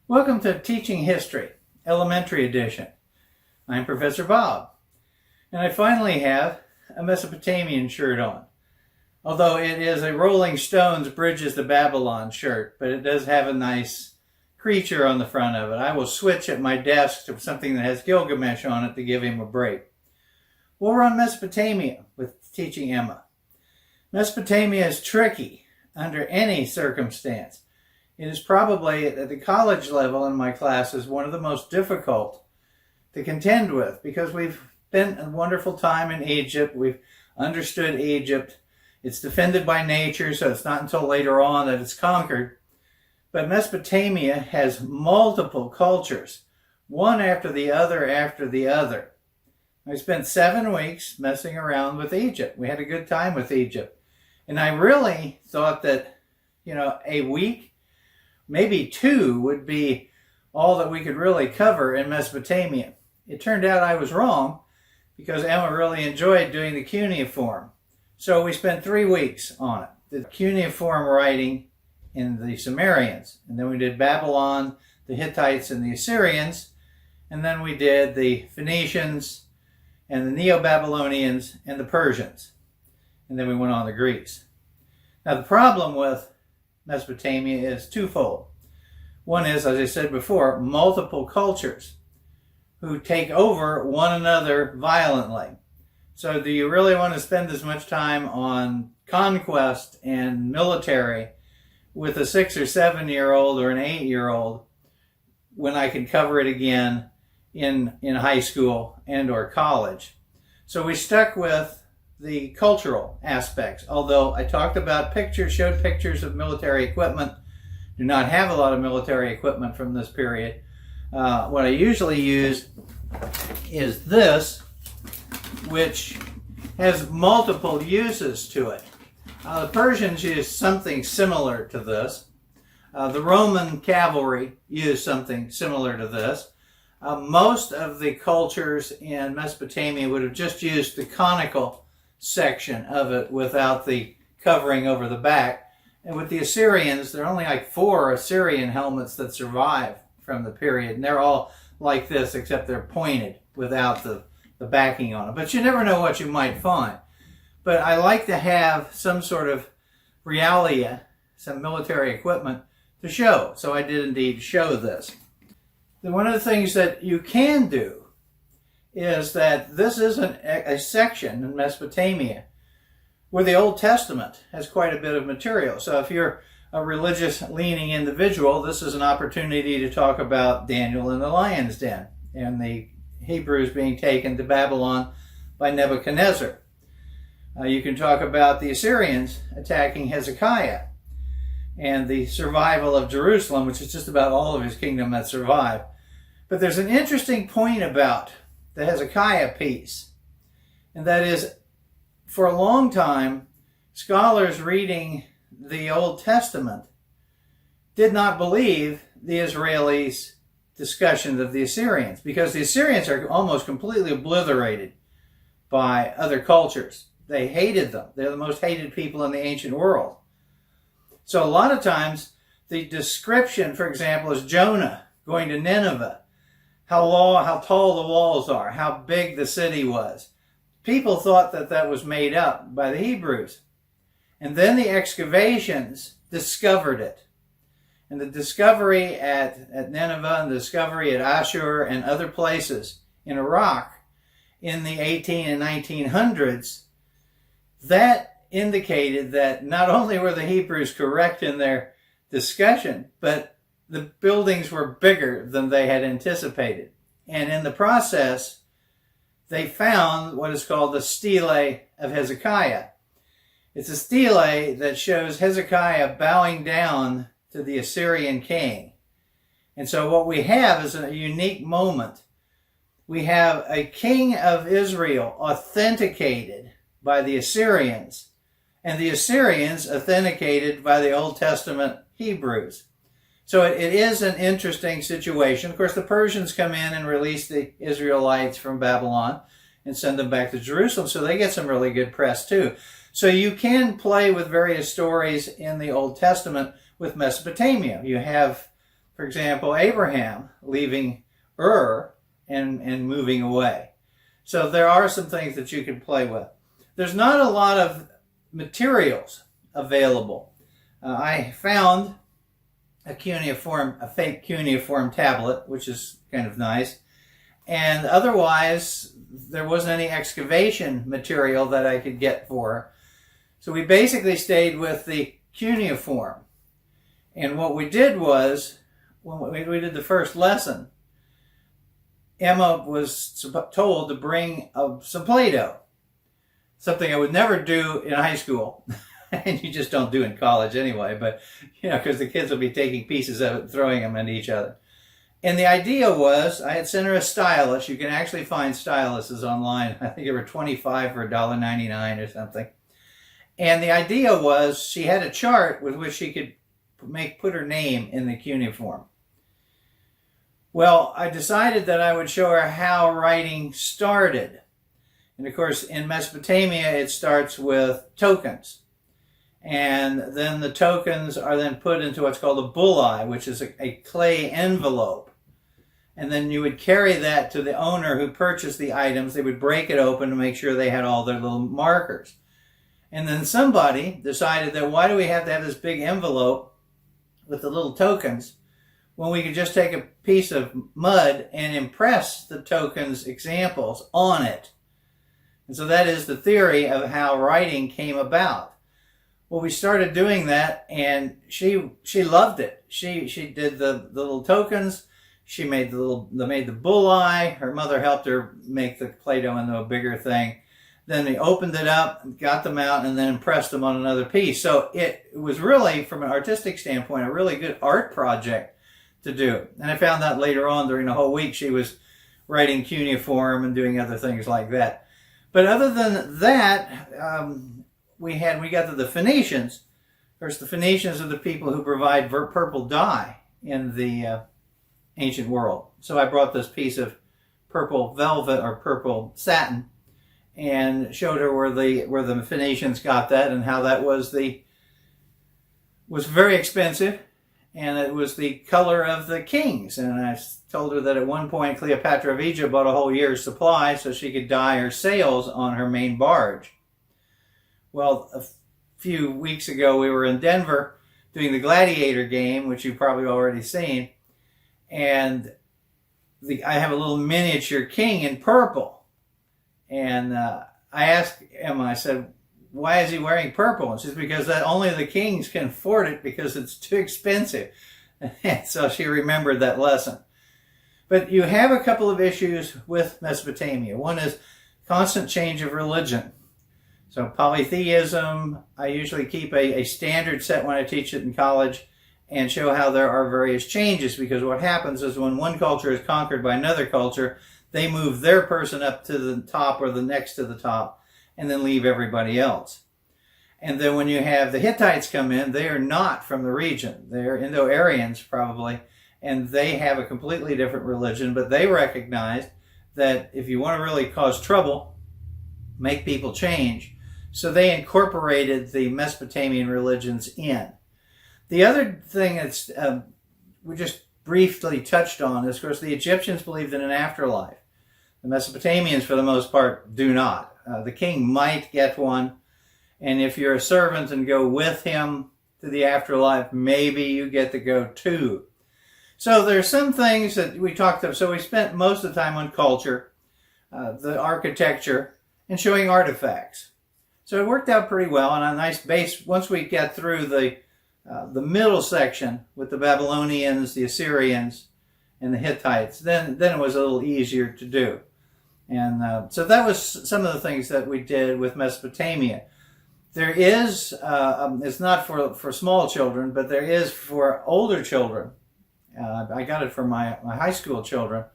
Welcome to Teaching History, Elementary Edition. I'm Professor Bob, and I finally have a Mesopotamian shirt on. Although it is a Rolling Stones Bridges to Babylon shirt, but it does have a nice creature on the front of it. I will switch at my desk to something that has Gilgamesh on it to give him a break. Well, we're on Mesopotamia with teaching Emma. Mesopotamia is tricky under any circumstance. It is probably, at the college level in my classes, one of the most difficult to contend with because we've spent a wonderful time in Egypt. We've understood Egypt. It's defended by nature, so it's not until later on that it's conquered. But Mesopotamia has multiple cultures, one after the other after the other. I spent 7 weeks messing around with Egypt. We had a good time with Egypt. And I really thought that, a week, maybe 2 would be all that we could really cover in Mesopotamia. It turned out I was wrong because Emma really enjoyed doing the cuneiform. So we spent 3 weeks on it. The cuneiform writing in the Sumerians. And then we did Babylon, the Hittites, and the Assyrians. And then we did the Phoenicians and the Neo-Babylonians and the Persians. And then we went on to Greece. Now the problem with Mesopotamia is twofold. One is, as I said before, multiple cultures who take over one another violently. So do you really want to spend as much time on conquest and military with a 6 or 7-year-old or an 8-year-old when I can cover it again in high school and or college? So we stuck with the cultural aspects. Although I talked about showed pictures of military equipment, do not have a lot of military equipment from this period. What I usually use is this, which has multiple uses to it. The Persians used something similar to this. The Roman cavalry used something similar to this. Most of the cultures in Mesopotamia would have just used the conical section of it without the covering over the back. And with the Assyrians, there are only like 4 Assyrian helmets that survive from the period. And they're all like this, except they're pointed without the backing on it. But you never know what you might find. But I like to have some sort of realia, some military equipment to show. So I did indeed show this. Then one of the things that you can do is that this is a section in Mesopotamia where the Old Testament has quite a bit of material. So if you're a religious-leaning individual, this is an opportunity to talk about Daniel in the lion's den and the Hebrews being taken to Babylon by Nebuchadnezzar. You can talk about the Assyrians attacking Hezekiah and the survival of Jerusalem, which is just about all of his kingdom that survived. But there's an interesting point about the Hezekiah piece, and that is, for a long time, scholars reading the Old Testament did not believe the Israelis' discussions of the Assyrians, because the Assyrians are almost completely obliterated by other cultures. They hated them. They're the most hated people in the ancient world. So a lot of times, the description, for example, is Jonah going to Nineveh, how tall the walls are, how big the city was. People thought that that was made up by the Hebrews. And then the excavations discovered it. And the discovery at Nineveh and the discovery at Ashur and other places in Iraq in the 18 and 1900s, that indicated that not only were the Hebrews correct in their discussion, but the buildings were bigger than they had anticipated. And in the process, they found what is called the stele of Hezekiah. It's a stele that shows Hezekiah bowing down to the Assyrian king. And so what we have is a unique moment. We have a king of Israel authenticated by the Assyrians, and the Assyrians authenticated by the Old Testament Hebrews. So it is an interesting situation. Of course, the Persians come in and release the Israelites from Babylon and send them back to Jerusalem, so they get some really good press too. So you can play with various stories in the Old Testament with Mesopotamia. You have For example, Abraham leaving Ur and moving away. So there are some things that you can play with. There's not a lot of materials available. I found a fake cuneiform tablet, which is kind of nice. And otherwise, there wasn't any excavation material that I could get for her. So we basically stayed with the cuneiform. And what we did was, when we did the first lesson, Emma was told to bring some Play-Doh. Something I would never do in high school. And you just don't do in college anyway. But, because the kids will be taking pieces of it and throwing them into each other. And the idea was, I had sent her a stylus. You can actually find styluses online. I think they were $25 for $1.99 or something. And the idea was, she had a chart with which she could put her name in the cuneiform. Well, I decided that I would show her how writing started. And of course, in Mesopotamia, it starts with tokens. And then the tokens are then put into what's called a bullae, which is a clay envelope. And then you would carry that to the owner who purchased the items. They would break it open to make sure they had all their little markers. And then somebody decided that why do we have to have this big envelope with the little tokens when we could just take a piece of mud and impress the tokens examples on it. And so that is the theory of how writing came about. Well, we started doing that, and she loved it. She did the little tokens. She made the bullae. Her mother helped her make the Play-Doh into a bigger thing. Then we opened it up, got them out, and then impressed them on another piece. So it was really, from an artistic standpoint, a really good art project to do. And I found out later on during the whole week she was writing cuneiform and doing other things like that. But other than that, we got to the Phoenicians. Of course, the Phoenicians are the people who provide purple dye in the ancient world. So I brought this piece of purple velvet or purple satin and showed her where the Phoenicians got that and how that was very expensive, and it was the color of the kings. And I told her that at one point Cleopatra of Egypt bought a whole year's supply so she could dye her sails on her main barge. Well, a few weeks ago we were in Denver doing the gladiator game, which you've probably already seen, and I have a little miniature king in purple. And I asked Emma, I said, why is he wearing purple? And she said, because only the kings can afford it because it's too expensive. And so she remembered that lesson. But you have a couple of issues with Mesopotamia. One is constant change of religion. So polytheism, I usually keep a standard set when I teach it in college and show how there are various changes, because what happens is when one culture is conquered by another culture, they move their person up to the top or the next to the top and then leave everybody else. And then when you have the Hittites come in, they are not from the region. They're Indo-Aryans probably, and they have a completely different religion, but they recognized that if you want to really cause trouble, make people change. So they incorporated the Mesopotamian religions in. The other thing that's we just briefly touched on is, of course, the Egyptians believed in an afterlife. The Mesopotamians, for the most part, do not. The king might get one, and if you're a servant and go with him to the afterlife, maybe you get to go too. So there's some things that we talked about. So we spent most of the time on culture, the architecture, and showing artifacts. So it worked out pretty well, and a nice base. Once we got through the middle section with the Babylonians, the Assyrians, and the Hittites, then it was a little easier to do. And so that was some of the things that we did with Mesopotamia. There is, it's not for small children, but there is for older children. I got it for my high school children.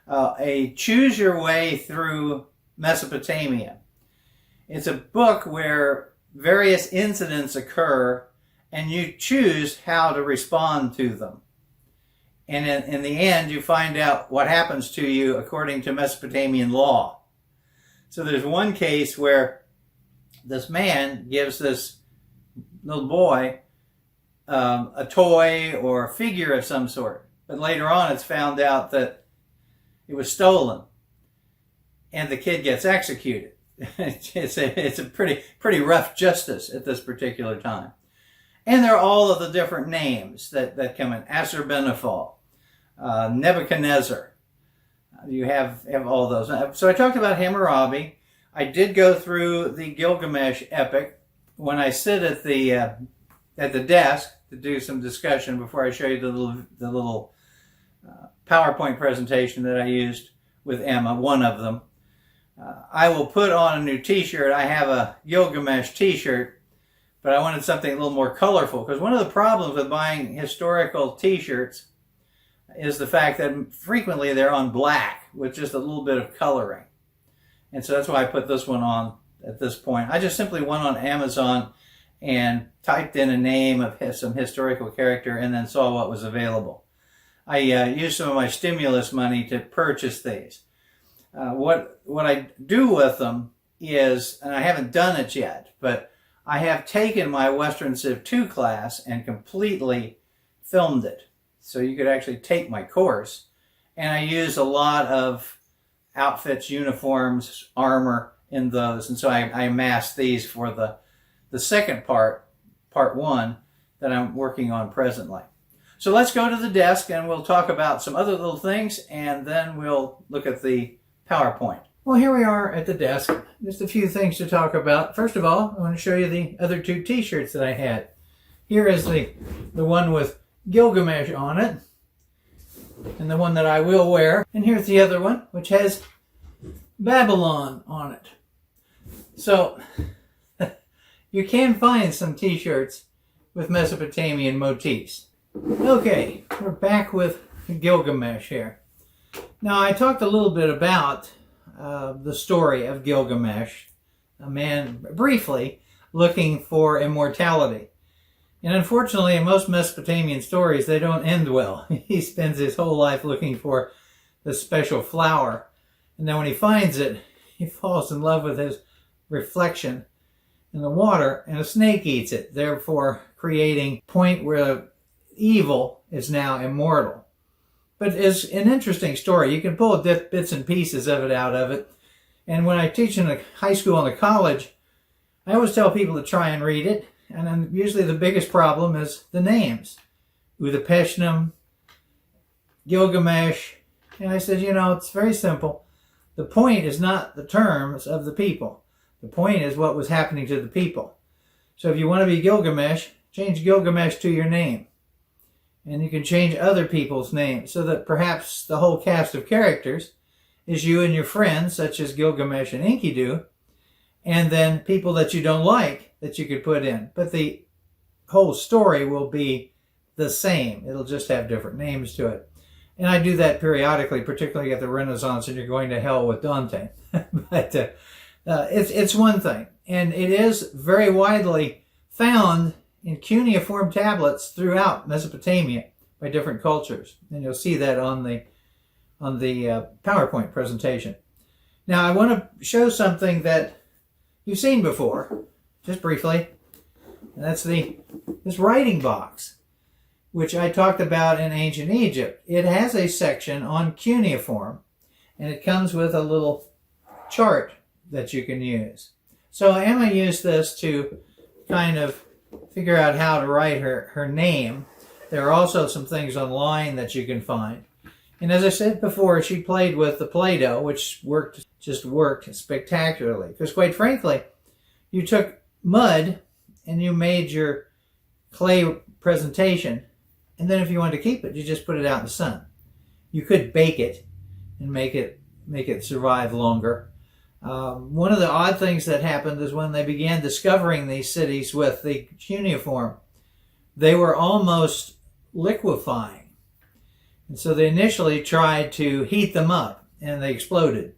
A Choose Your Way Through Mesopotamia. It's a book where various incidents occur and you choose how to respond to them. And in the end, you find out what happens to you according to Mesopotamian law. So there's one case where this man gives this little boy a toy or a figure of some sort. But later on, it's found out that it was stolen, and the kid gets executed. It's a pretty rough justice at this particular time. And there are all of the different names that come in. Assurbanipal, Nebuchadnezzar. You have all those. So I talked about Hammurabi. I did go through the Gilgamesh epic. When I sit at the desk to do some discussion before I show you the little PowerPoint presentation that I used with Emma, one of them, I will put on a new t-shirt. I have a Gilgamesh t-shirt, but I wanted something a little more colorful, because one of the problems with buying historical t-shirts is the fact that frequently they're on black with just a little bit of coloring. And so that's why I put this one on at this point. I just simply went on Amazon and typed in a name of some historical character and then saw what was available. I used some of my stimulus money to purchase these. What I do with them is, and I haven't done it yet, but I have taken my Western Civ 2 class and completely filmed it. So you could actually take my course. And I use a lot of outfits, uniforms, armor in those. And so I amassed these for the second part 1, that I'm working on presently. So let's go to the desk and we'll talk about some other little things, and then we'll look at the PowerPoint. Well, here we are at the desk. Just a few things to talk about. First of all, I want to show you the other 2 t-shirts that I had. Here is the one with Gilgamesh on it, and the one that I will wear. And here's the other one, which has Babylon on it. So you can find some t-shirts with Mesopotamian motifs. Okay, we're back with Gilgamesh here. Now, I talked a little bit about the story of Gilgamesh, a man briefly looking for immortality. And unfortunately, in most Mesopotamian stories, they don't end well. He spends his whole life looking for the special flower. And then when he finds it, he falls in love with his reflection in the water, and a snake eats it, therefore creating a point where evil is now immortal. But it's an interesting story. You can pull bits and pieces of it out of it. And when I teach in a high school and a college, I always tell people to try and read it. And then usually the biggest problem is the names. Utnapishtim, Gilgamesh. And I said, it's very simple. The point is not the terms of the people. The point is what was happening to the people. So if you want to be Gilgamesh, change Gilgamesh to your name. And you can change other people's names so that perhaps the whole cast of characters is you and your friends, such as Gilgamesh and Enkidu, and then people that you don't like that you could put in. But the whole story will be the same. It'll just have different names to it. And I do that periodically, particularly at the Renaissance, and you're going to hell with Dante. But it's one thing. And it is very widely found in cuneiform tablets throughout Mesopotamia by different cultures. And you'll see that on the PowerPoint presentation. Now I want to show something that you've seen before, just briefly. And that's this writing box, which I talked about in ancient Egypt. It has a section on cuneiform, and it comes with a little chart that you can use. So Emma used this to kind of figure out how to write her name. There are also some things online that you can find. And as I said before, she played with the Play-Doh, which worked spectacularly. Because quite frankly, you took mud and you made your clay presentation, and then if you wanted to keep it, you just put it out in the sun. You could bake it and make it survive longer. One of the odd things that happened is when they began discovering these cities with the cuneiform, they were almost liquefying. And so they initially tried to heat them up, and they exploded.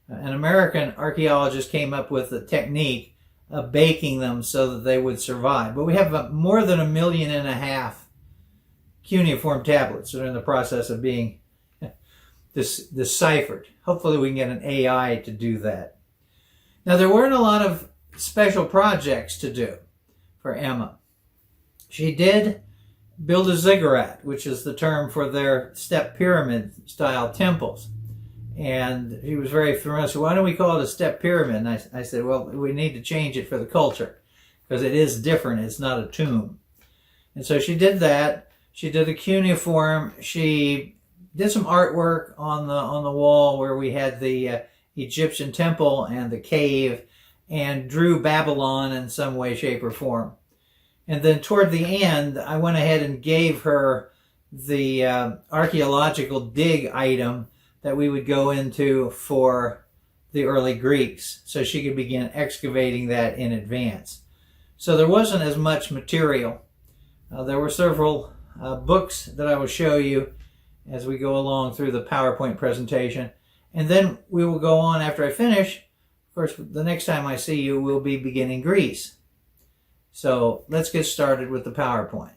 An American archaeologist came up with the technique of baking them so that they would survive. But we have more than 1.5 million cuneiform tablets that are in the process of being deciphered. Hopefully we can get an AI to do that. Now, there weren't a lot of special projects to do for Emma. She did build a ziggurat, which is the term for their step pyramid style temples. And he was very familiar. So why don't we call it a step pyramid? And I said, well, we need to change it for the culture because it is different. It's not a tomb. And so she did that. She did a cuneiform. She did some artwork on the wall where we had the Egyptian temple and the cave, and drew Babylon in some way, shape, or form. And then toward the end, I went ahead and gave her the archaeological dig item that we would go into for the early Greeks, so she could begin excavating that in advance. So there wasn't as much material. There were several books that I will show you as we go along through the PowerPoint presentation. And then we will go on after I finish. Of course, the next time I see you, we'll be beginning Greece. So let's get started with the PowerPoint.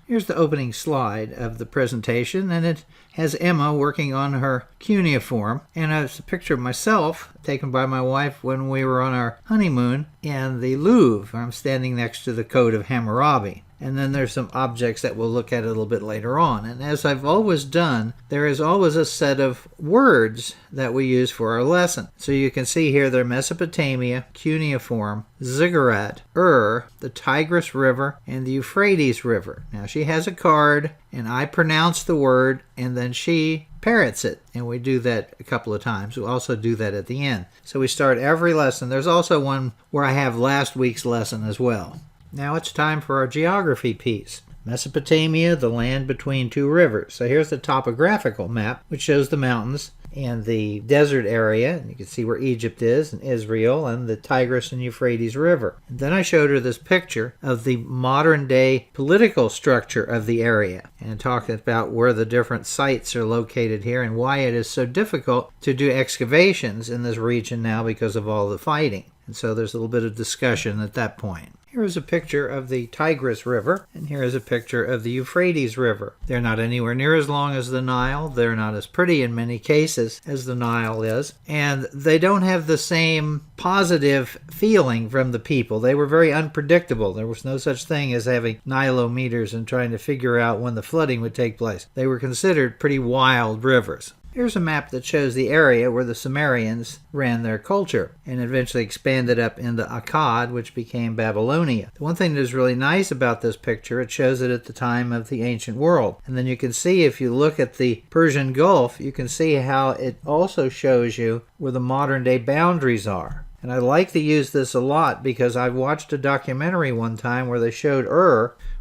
Here's the opening slide of the presentation, and it has Emma working on her cuneiform. And it's a picture of myself taken by my wife when we were on our honeymoon in the Louvre. I'm standing next to the Code of Hammurabi. And then there's some objects that we'll look at a little bit later on. And as I've always done, there is always a set of words that we use for our lesson. So you can see here they're Mesopotamia, cuneiform, ziggurat, the Tigris River, and the Euphrates River. Now she has a card, and I pronounce the word, and then she parrots it. And we do that a couple of times. We'll also do that at the end. So we start every lesson. There's also one where I have last week's lesson as well. Now it's time for our geography piece. Mesopotamia, the land between two rivers. So here's the topographical map, which shows the mountains and the desert area. And you can see where Egypt is and Israel and the Tigris and Euphrates River. And then I showed her this picture of the modern day political structure of the area and talked about where the different sites are located here and why it is so difficult to do excavations in this region now because of all the fighting. And so there's a little bit of discussion at that point. Here is a picture of the Tigris River, and here is a picture of the Euphrates River. They're not anywhere near as long as the Nile. They're not as pretty in many cases as the Nile is. And they don't have the same positive feeling from the people. They were very unpredictable. There was no such thing as having Nilometers and trying to figure out when the flooding would take place. They were considered pretty wild rivers. Here's a map that shows the area where the Sumerians ran their culture and eventually expanded up into Akkad, which became Babylonia. The one thing that is really nice about this picture, it shows it at the time of the ancient world. And then you can see, if you look at the Persian Gulf, you can see how it also shows you where the modern day boundaries are. And I like to use this a lot because I watched a documentary one time where they showed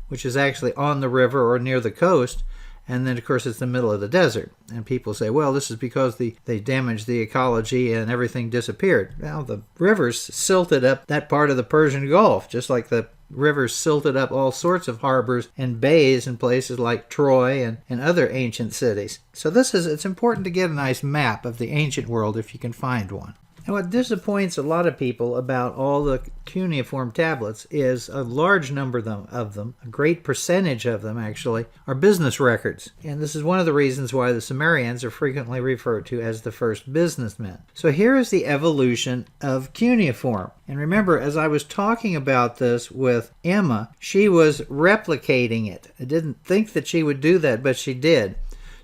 which is actually on the river or near the coast. And then, of course, it's the middle of the desert. And people say, well, this is because they damaged the ecology and everything disappeared. Well, the rivers silted up that part of the Persian Gulf, just like the rivers silted up all sorts of harbors and bays in places like Troy and other ancient cities. So it's important to get a nice map of the ancient world if you can find one. And what disappoints a lot of people about all the cuneiform tablets is a large number of them, a great percentage of them actually, are business records. And this is one of the reasons why the Sumerians are frequently referred to as the first businessmen. So here is the evolution of cuneiform. And remember, as I was talking about this with Emma, she was replicating it. I didn't think that she would do that, but she did.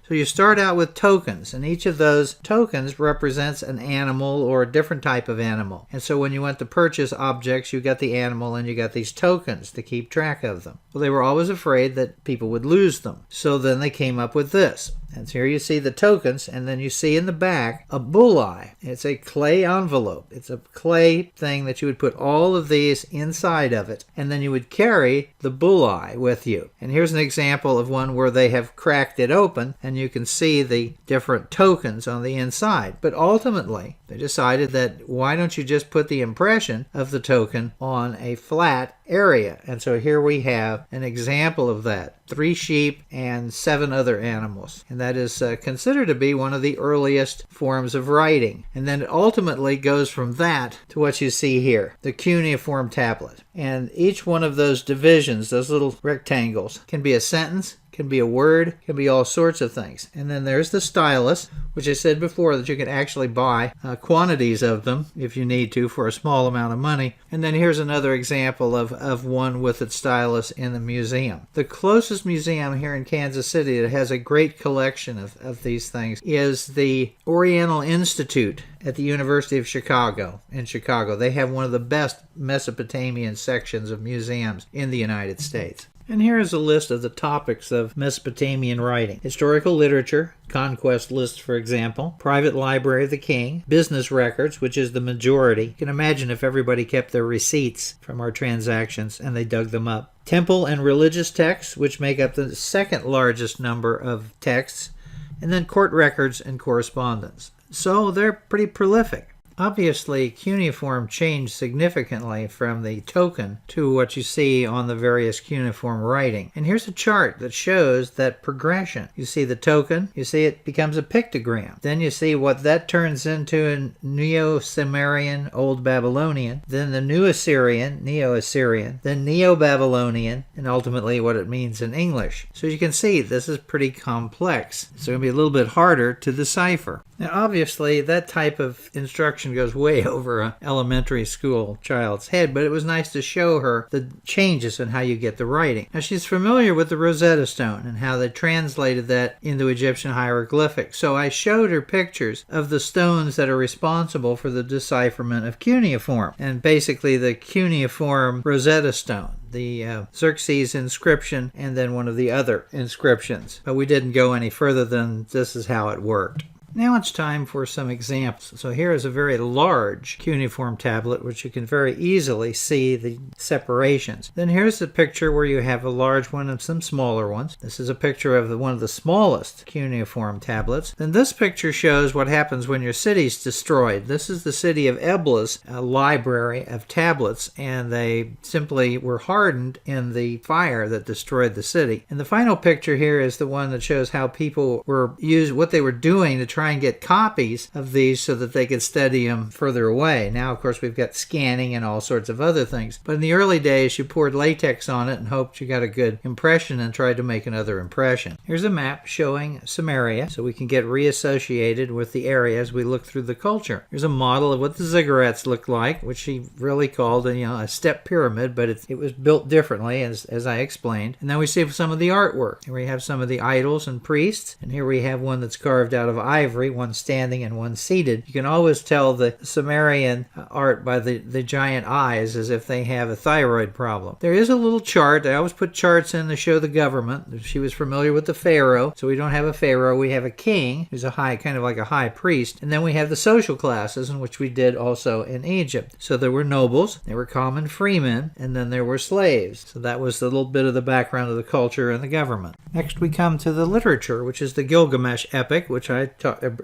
So you start out with tokens, and each of those tokens represents an animal or a different type of animal. And so when you went to purchase objects, you got the animal and you got these tokens to keep track of them. Well, they were always afraid that people would lose them. So then they came up with this. And so here you see the tokens, and then you see in the back a bullae. It's a clay envelope. It's a clay thing that you would put all of these inside of it, and then you would carry the bullae with you. And here's an example of one where they have cracked it open, and you can see the different tokens on the inside. But ultimately, they decided that why don't you just put the impression of the token on a flat area. And so here we have an example of that. 3 sheep and 7 other animals. And that is considered to be one of the earliest forms of writing. And then it ultimately goes from that to what you see here, the cuneiform tablet. And each one of those divisions, those little rectangles, can be a sentence, can be a word, can be all sorts of things. And then there's the stylus, which I said before that you can actually buy quantities of them if you need to for a small amount of money. And then here's another example of one with its stylus in the museum. The closest museum here in Kansas City that has a great collection of these things is the Oriental Institute at the University of Chicago in Chicago. They have one of the best Mesopotamian sections of museums in the United States. And here is a list of the topics of Mesopotamian writing. Historical literature, conquest lists, for example, private library of the king, business records, which is the majority. You can imagine if everybody kept their receipts from our transactions and they dug them up. Temple and religious texts, which make up the second largest number of texts, and then court records and correspondence. So they're pretty prolific. Obviously, cuneiform changed significantly from the token to what you see on the various cuneiform writing. And here's a chart that shows that progression. You see the token, you see it becomes a pictogram. Then you see what that turns into in Neo-Sumerian, Old Babylonian, then the New Assyrian, Neo-Assyrian, then Neo-Babylonian, and ultimately what it means in English. So you can see this is pretty complex. It's going to be a little bit harder to decipher. Now, obviously, that type of instruction goes way over an elementary school child's head, but it was nice to show her the changes in how you get the writing. Now, she's familiar with the Rosetta Stone and how they translated that into Egyptian hieroglyphics. So I showed her pictures of the stones that are responsible for the decipherment of cuneiform, and basically the cuneiform Rosetta Stone, the Xerxes inscription, and then one of the other inscriptions. But we didn't go any further than this is how it worked. Now it's time for some examples. So here is a very large cuneiform tablet, which you can very easily see the separations. Then here's a picture where you have a large one and some smaller ones. This is a picture of one of the smallest cuneiform tablets. Then this picture shows what happens when your city's destroyed. This is the city of Ebla's library of tablets, and they simply were hardened in the fire that destroyed the city. And the final picture here is the one that shows how people were what they were doing to try and get copies of these so that they could study them further away. Now, of course, we've got scanning and all sorts of other things. But in the early days, you poured latex on it and hoped you got a good impression and tried to make another impression. Here's a map showing Samaria, so we can get reassociated with the area as we look through the culture. Here's a model of what the ziggurats looked like, which she really called a step pyramid, but it was built differently, as I explained. And then we see some of the artwork. Here we have some of the idols and priests, and here we have one that's carved out of ivory, one standing and one seated. You can always tell the Sumerian art by the giant eyes, as if they have a thyroid problem. There is a little chart. I always put charts in to show the government. She was familiar with the pharaoh, so we don't have a pharaoh. We have a king, who's kind of like a high priest, and then we have the social classes, in which we did also in Egypt. So there were nobles, there were common freemen, and then there were slaves. So that was a little bit of the background of the culture and the government. Next we come to the literature, which is the Gilgamesh epic, which I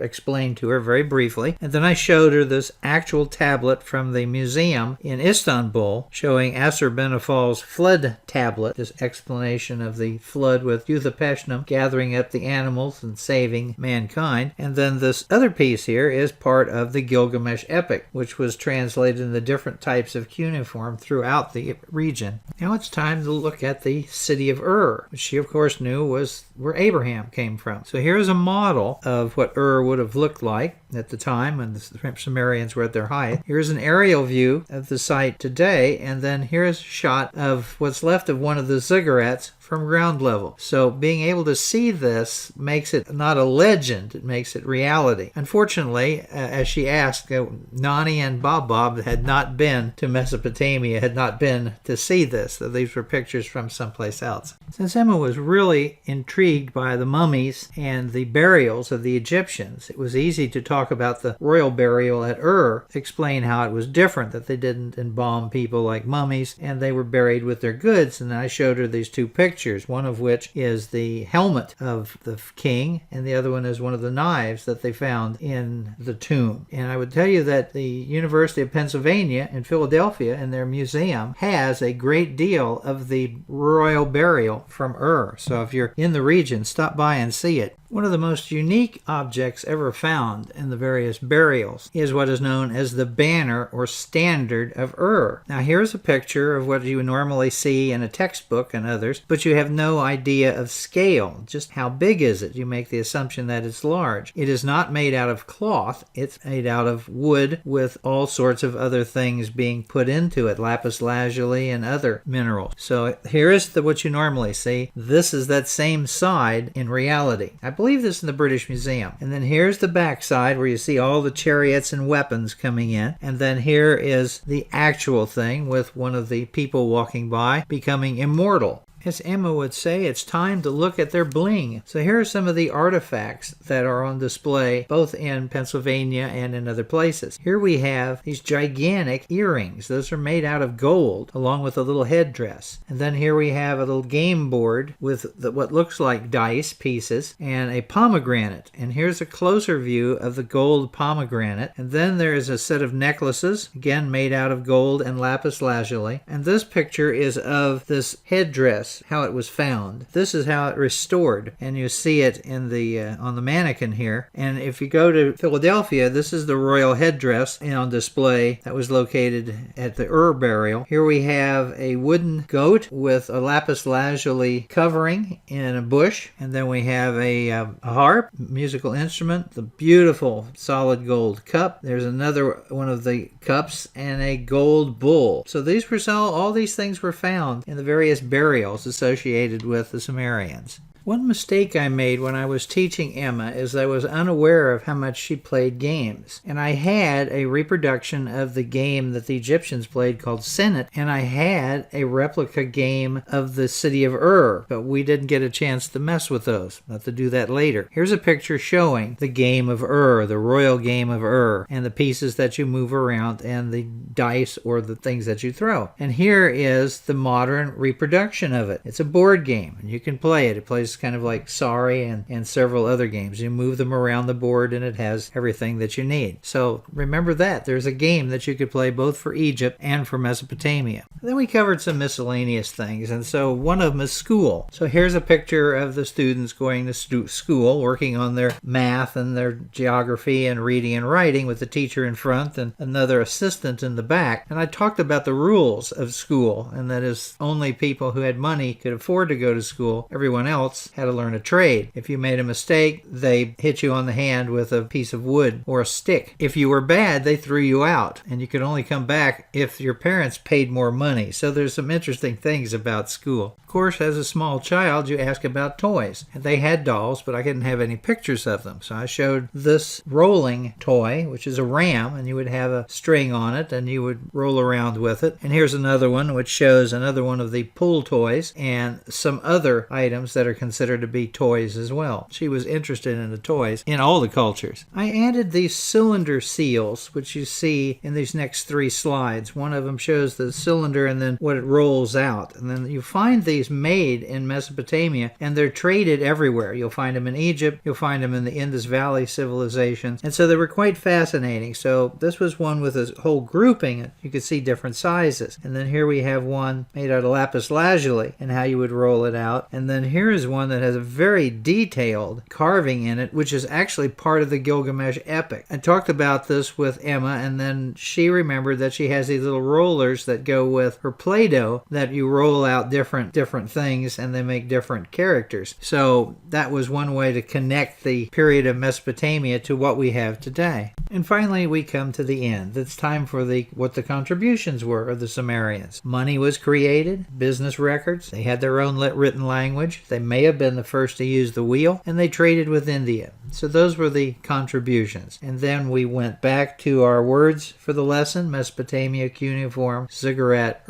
explained to her very briefly. And then I showed her this actual tablet from the museum in Istanbul showing Assurbanipal's flood tablet, this explanation of the flood with Uthapeshtim gathering up the animals and saving mankind. And then this other piece here is part of the Gilgamesh epic, which was translated in the different types of cuneiform throughout the region. Now it's time to look at the city of Ur, which she of course knew was where Abraham came from. So here's a model of what Ur would have looked like at the time when the Sumerians were at their height. Here's an aerial view of the site today, and then here's a shot of what's left of one of the ziggurats from ground level. So being able to see this makes it not a legend, it makes it reality. Unfortunately, as she asked, Nani and Bob had not been to Mesopotamia, had not been to see this. So these were pictures from someplace else. Since Emma was really intrigued by the mummies and the burials of the Egyptians, it was easy to talk about the royal burial at Ur, explain how it was different, that they didn't embalm people like mummies, and they were buried with their goods. And I showed her these two pictures, one of which is the helmet of the king, and the other one is one of the knives that they found in the tomb. And I would tell you that the University of Pennsylvania in Philadelphia, in their museum, has a great deal of the royal burial from Ur. So if you're in the region, stop by and see it. One of the most unique objects ever found in the various burials is what is known as the banner or standard of Ur. Now here's a picture of what you would normally see in a textbook and others, but you have no idea of scale. Just how big is it? You make the assumption that it's large. It is not made out of cloth. It's made out of wood with all sorts of other things being put into it, lapis lazuli and other minerals. So here is what you normally see. This is that same side in reality. I believe this in the British Museum. And then here's the back side where you see all the chariots and weapons coming in. And then here is the actual thing with one of the people walking by becoming immortal. As Emma would say, it's time to look at their bling. So here are some of the artifacts that are on display both in Pennsylvania and in other places. Here we have these gigantic earrings. Those are made out of gold along with a little headdress. And then here we have a little game board with what looks like dice pieces and a pomegranate. And here's a closer view of the gold pomegranate. And then there is a set of necklaces, again made out of gold and lapis lazuli. And this picture is of this headdress, how it was found. This is how it restored, and you see it in the on the mannequin here. And if you go to Philadelphia, this is the royal headdress on display that was located at the Ur burial. Here we have a wooden goat with a lapis lazuli covering in a bush, and then we have a harp, musical instrument, the beautiful solid gold cup. There's another one of the cups and a gold bull. So these were all these things were found in the various burials associated with the Sumerians. One mistake I made when I was teaching Emma is I was unaware of how much she played games. And I had a reproduction of the game that the Egyptians played called Senet, and I had a replica game of the city of Ur, but we didn't get a chance to mess with those. I'll have to do that later. Here's a picture showing the game of Ur, the royal game of Ur, and the pieces that you move around and the dice or the things that you throw. And here is the modern reproduction of it. It's a board game, and you can play it. It plays kind of like Sorry and several other games. You move them around the board and it has everything that you need. So remember that. There's a game that you could play both for Egypt and for Mesopotamia. Then we covered some miscellaneous things, and so one of them is school. So here's a picture of the students going to school, working on their math and their geography and reading and writing with the teacher in front and another assistant in the back. And I talked about the rules of school, and that is only people who had money could afford to go to school. Everyone else had to learn a trade. If you made a mistake, they hit you on the hand with a piece of wood or a stick. If you were bad, they threw you out, and you could only come back if your parents paid more money. So there's some interesting things about school. Of course, as a small child, you ask about toys. And they had dolls, but I didn't have any pictures of them. So I showed this rolling toy, which is a ram, and you would have a string on it, and you would roll around with it. And here's another one, which shows another one of the pull toys, and some other items that are considered to be toys as well. She was interested in the toys in all the cultures. I added these cylinder seals, which you see in these next three slides. One of them shows the cylinder and then what it rolls out. And then you find these made in Mesopotamia, and they're traded everywhere. You'll find them in Egypt, you'll find them in the Indus Valley civilizations, and so they were quite fascinating. So this was one with a whole grouping. You could see different sizes. And then here we have one made out of lapis lazuli and how you would roll it out. And then here is one that has a very detailed carving in it, which is actually part of the Gilgamesh epic. I talked about this with Emma, and then she remembered that she has these little rollers that go with her Play-Doh that you roll out different things and they make different characters. So that was one way to connect the period of Mesopotamia to what we have today. And finally, we come to the end. It's time for what the contributions were of the Sumerians. Money was created, business records, they had their own written language, they may have been the first to use the wheel, and they traded with India. So those were the contributions. And then we went back to our words for the lesson: Mesopotamia, cuneiform, ziggurat,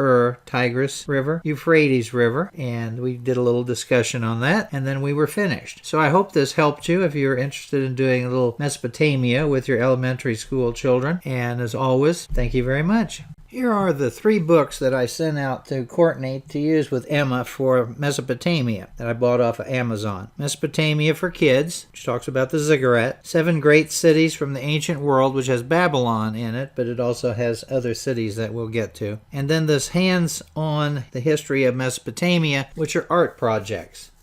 Tigris River, Euphrates River, and we did a little discussion on that, and then we were finished. So I hope this helped you if you're interested in doing a little Mesopotamia with your elementary school children. And as always, thank you very much. Here are the 3 books that I sent out to Courtney to use with Emma for Mesopotamia that I bought off of Amazon. Mesopotamia for Kids, which talks about the ziggurat. 7 Great Cities from the Ancient World, which has Babylon in it, but it also has other cities that we'll get to. And then this Hands on the History of Mesopotamia, which are art projects.